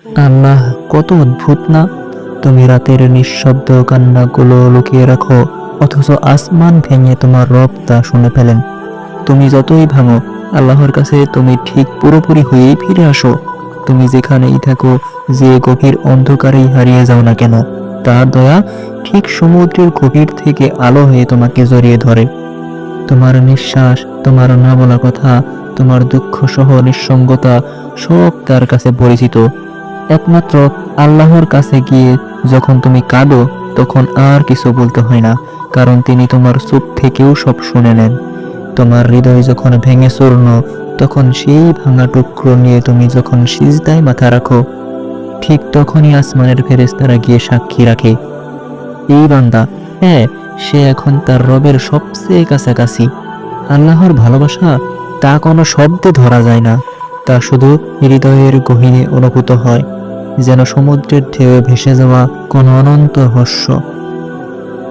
আল্লাহ কত অদ্ভুত না! তুমি রাতের নিঃশব্দ কান্নাগুলো লুকিয়ে রাখো, অথচ আসমান ভেঙে তোমার রব তা শুনে ফেলেন। তুমি যতই ভাঙো, আল্লাহর কাছে তুমি ঠিক পুরোপুরি হয়েই ফিরে আসো। তুমি যেখানেই থাকো, যে গভীর অন্ধকারেই হারিয়ে যাও না কেন, তার দয়া ঠিক সমুদ্রের গভীর থেকে আলো হয়ে তোমাকে জড়িয়ে ধরে। তোমার নিঃশ্বাস, তোমার না বলা কথা, তোমার দুঃখ সহ নিঃসঙ্গতা সব তার কাছে পরিচিত। একমাত্র আল্লাহর কাছে গিয়ে যখন তুমি কাঁদো, তখন আর কিছু বলতে হয় না, কারণ তিনি তোমার চুপ থেকেও সব শুনে নেন। তোমার হৃদয় যখন ভেঙে চূর্ণ, তখন সেই ভাঙা টুকরো নিয়ে তুমি যখন সিজদায় মাথা রাখো, ঠিক তখনই আসমানের ফেরেশতারা গিয়ে সাক্ষী রাখে, এই বান্দা, হ্যাঁ, সে এখন তার রবের সবচেয়ে কাছাকাছি। আল্লাহর ভালোবাসা তা কোনো শব্দে ধরা যায় না, তা শুধু হৃদয়ের গহীনে অনুভূত হয়, যেন সমুদ্রের ঢেউয়ে ভেসে যাওয়া কোনো অনন্ত রহস্য।